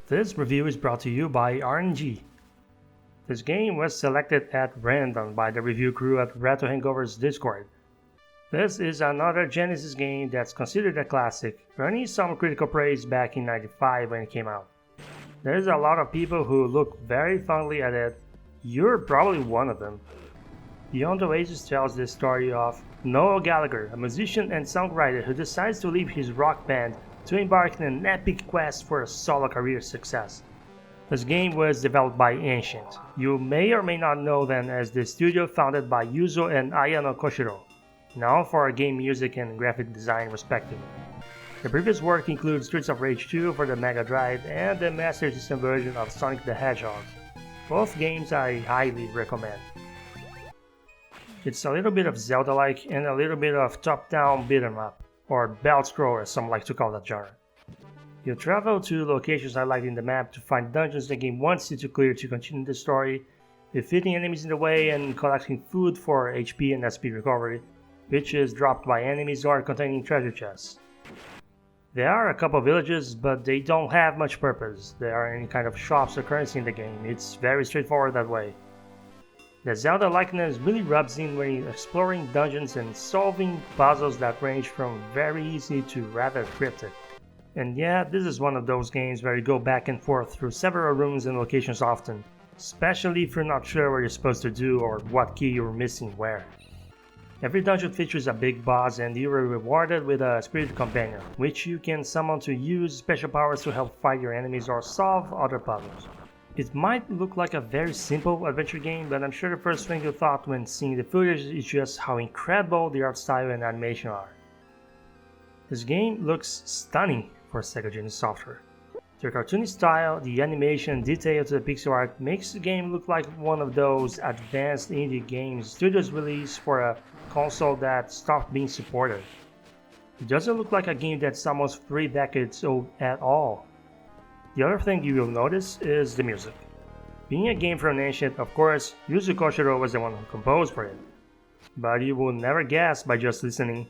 This review is brought to you by RNG. This game was selected at random by the review crew at Retro Hangover's Discord. This is another Genesis game that's considered a classic, earning some critical praise back in '95 when it came out. There's a lot of people who look very fondly at it. You're probably one of them. Beyond Oasis tells the story of Noel Gallagher, a musician and songwriter who decides to leave his rock band to embark in an epic quest for a solo career success. This game was developed by Ancient. You may or may not know them as the studio founded by Yuzo and Ayano Koshiro, known for game music and graphic design respectively. The previous work includes Streets of Rage 2 for the Mega Drive and the Master System version of Sonic the Hedgehog. Both games I highly recommend. It's a little bit of Zelda-like and a little bit of top-down beat-em-up, or belt scroll as some like to call that genre. You travel to locations highlighted in the map to find dungeons the game wants you to clear to continue the story, defeating enemies in the way and collecting food for HP and SP recovery, which is dropped by enemies or containing treasure chests. There are a couple villages, but they don't have much purpose. There aren't any kind of shops or currency in the game. It's very straightforward that way. The Zelda likeness really rubs in when you're exploring dungeons and solving puzzles that range from very easy to rather cryptic. And yeah, this is one of those games where you go back and forth through several rooms and locations often, especially if you're not sure what you're supposed to do or what key you're missing where. Every dungeon features a big boss and you are rewarded with a spirit companion, which you can summon to use special powers to help fight your enemies or solve other puzzles. It might look like a very simple adventure game, but I'm sure the first thing you thought when seeing the footage is just how incredible the art style and animation are. This game looks stunning for Sega Genesis software. The cartoony style, the animation, and detail to the pixel art makes the game look like one of those advanced indie games studios release for a console that stopped being supported. It doesn't look like a game that's almost 3 decades old at all. The other thing you will notice is the music. Being a game from Ancient, of course, Yuzo Koshiro was the one who composed for it. But you will never guess by just listening.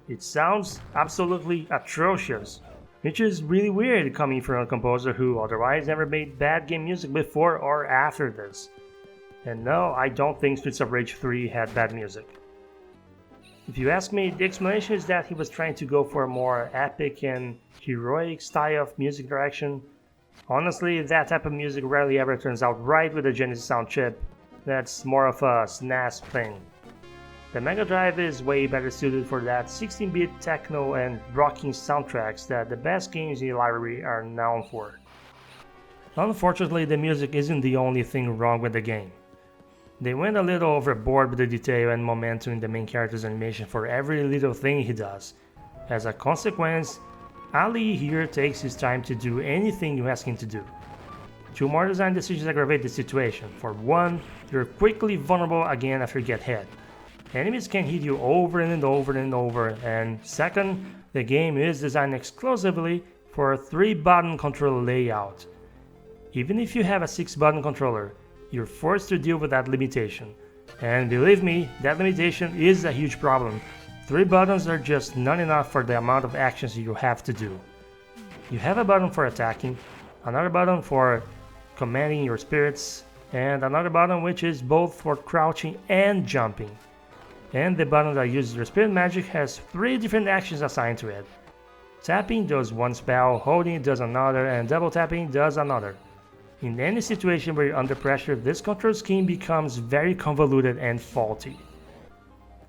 It sounds absolutely atrocious, which is really weird coming from a composer who otherwise never made bad game music before or after this. And no, I don't think Streets of Rage 3 had bad music. If you ask me, the explanation is that he was trying to go for a more epic and heroic style of music direction. Honestly, that type of music rarely ever turns out right with a Genesis sound chip. That's more of a SNES thing. The Mega Drive is way better suited for that 16-bit techno and rocking soundtracks that the best games in the library are known for. Unfortunately, the music isn't the only thing wrong with the game. They went a little overboard with the detail and momentum in the main character's animation for every little thing he does. As a consequence, Ali here takes his time to do anything you ask him to do. 2 more design decisions aggravate the situation. For one, you're quickly vulnerable again after you get hit. Enemies can hit you over and over and over, and second, the game is designed exclusively for a 3-button controller layout. Even if you have a 6-button controller, you're forced to deal with that limitation. And believe me, that limitation is a huge problem. 3 buttons are just not enough for the amount of actions you have to do. You have a button for attacking, another button for commanding your spirits, and another button which is both for crouching and jumping. And the button that uses your spirit magic has 3 different actions assigned to it. Tapping does one spell, holding does another, and double tapping does another. In any situation where you're under pressure, this control scheme becomes very convoluted and faulty.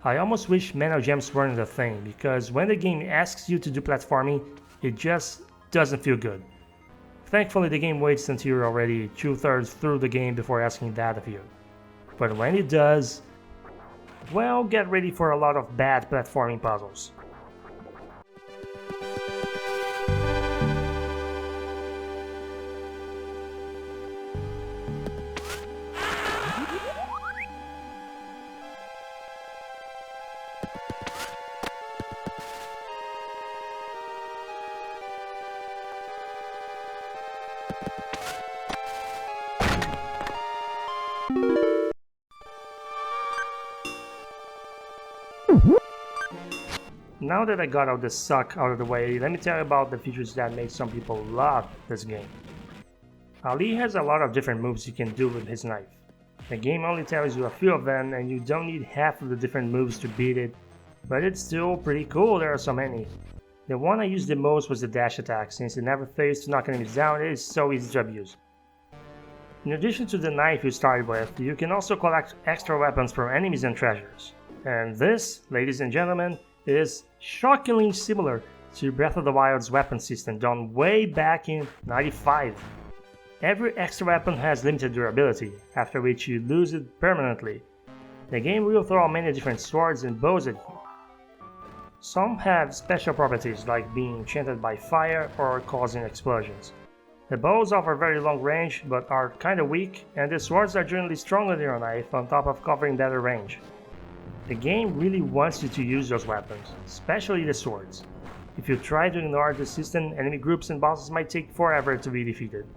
I almost wish manual jumps weren't a thing, because when the game asks you to do platforming, it just doesn't feel good. Thankfully, the game waits until you're already 2/3 through the game before asking that of you. But when it does, well, get ready for a lot of bad platforming puzzles. Now that I got all the suck out of the way, let me tell you about the features that make some people love this game. Ali has a lot of different moves you can do with his knife. The game only tells you a few of them and you don't need half of the different moves to beat it, but it's still pretty cool, there are so many. The one I used the most was the dash attack, since it never fails to knock enemies down, it is so easy to abuse. In addition to the knife you started with, you can also collect extra weapons from enemies and treasures. And this, ladies and gentlemen, is shockingly similar to Breath of the Wild's weapon system done way back in '95. Every extra weapon has limited durability, after which you lose it permanently. The game will throw many different swords and bows at you. Some have special properties like being enchanted by fire or causing explosions. The bows offer very long range but are kinda weak, and the swords are generally stronger than your knife on top of covering better range. The game really wants you to use those weapons, especially the swords. If you try to ignore the system, enemy groups and bosses might take forever to be defeated.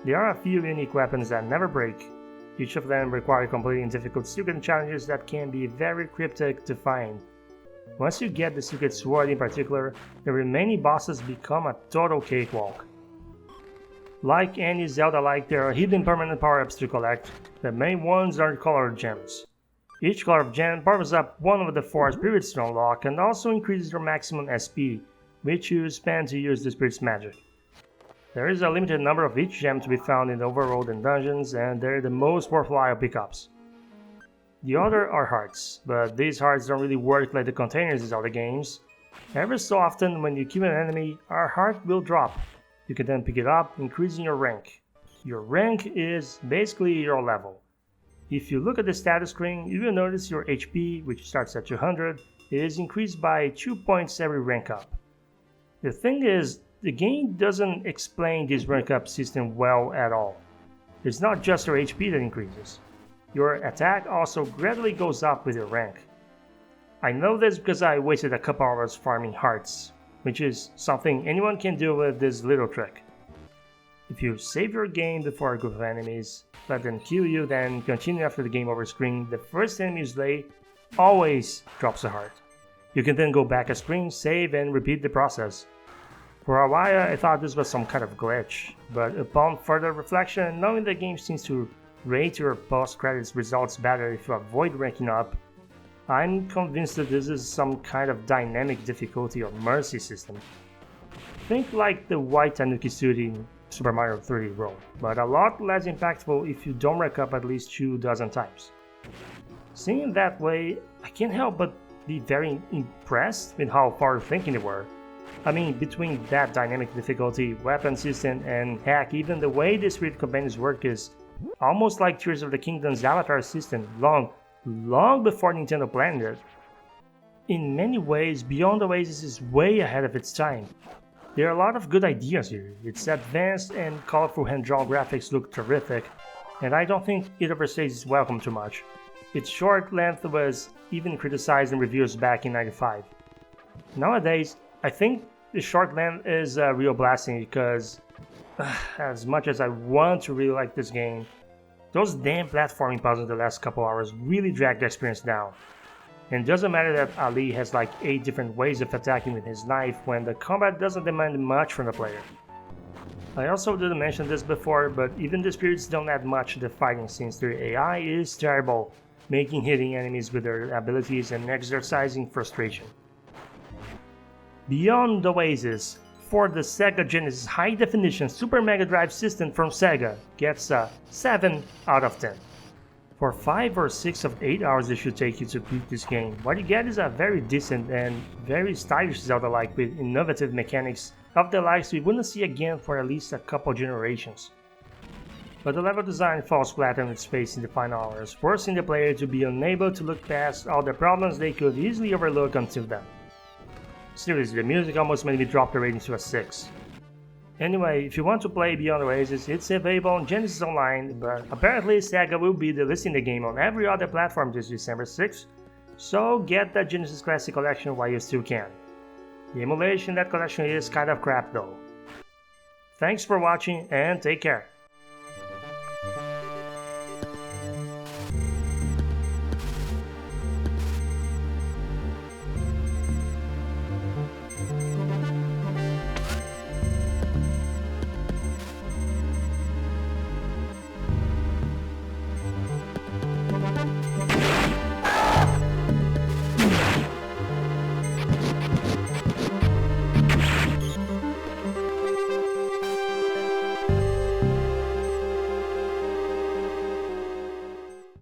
There are a few unique weapons that never break. Each of them require completing difficult secret challenges that can be very cryptic to find. Once you get the secret sword in particular, the remaining bosses become a total cakewalk. Like any Zelda-like, there are hidden permanent power-ups to collect. The main ones are colored gems. Each color gem powers up one of the 4 spirits to unlock and also increases your maximum SP, which you spend to use the spirit's magic. There is a limited number of each gem to be found in the overworld and dungeons, and they're the most worthwhile pickups. The other are hearts, but these hearts don't really work like the containers in other games. Every so often when you kill an enemy, our heart will drop. You can then pick it up, increasing your rank. Your rank is basically your level. If you look at the status screen, you will notice your HP, which starts at 200, is increased by 2 points every rank up. The thing is, the game doesn't explain this rank up system well at all. It's not just your HP that increases. Your attack also gradually goes up with your rank. I know this because I wasted a couple hours farming hearts, which is something anyone can do with this little trick. If you save your game before a group of enemies, let them kill you, then continue after the game over screen, the first enemy you slay always drops a heart. You can then go back a screen, save, and repeat the process. For a while I thought this was some kind of glitch, but upon further reflection, knowing the game seems to rate your post-credits results better if you avoid ranking up, I'm convinced that this is some kind of dynamic difficulty or mercy system. Think like the white Tanuki suit in Super Mario 3D World, but a lot less impactful if you don't rank up at least 24 times. Seeing it that way, I can't help but be very impressed with how forward-thinking they were. I mean, between that dynamic difficulty, weapon system, and heck, even the way the Spirit Companions work is almost like Tears of the Kingdom's Avatar system long before Nintendo planned it. In many ways, Beyond Oasis is way ahead of its time. There are a lot of good ideas here. Its advanced and colorful hand-drawn graphics look terrific, and I don't think it overstays its welcome too much. Its short length was even criticized in reviews back in '95. Nowadays, I think the short length is a real blessing because, as much as I want to really like this game, those damn platforming puzzles the last couple hours really drag the experience down. And it doesn't matter that Ali has like 8 different ways of attacking with his knife when the combat doesn't demand much from the player. I also didn't mention this before, but even the spirits don't add much to the fighting since their AI is terrible, making hitting enemies with their abilities and exercising frustration. Beyond Oasis, for the Sega Genesis High Definition Super Mega Drive system from Sega, gets a 7 out of 10. For 5 or 6 of 8 hours it should take you to beat this game, what you get is a very decent and very stylish Zelda-like with innovative mechanics of the likes we wouldn't see again for at least a couple generations. But the level design falls flat on its face in the final hours, forcing the player to be unable to look past all the problems they could easily overlook until then. Seriously, the music almost made me drop the rating to a 6. Anyway, if you want to play Beyond Oasis, it's available on Genesis Online, but apparently Sega will be delisting the game on every other platform this December 6th, so get that Genesis Classic Collection while you still can. The emulation in that collection is kind of crap though. Thanks for watching and take care.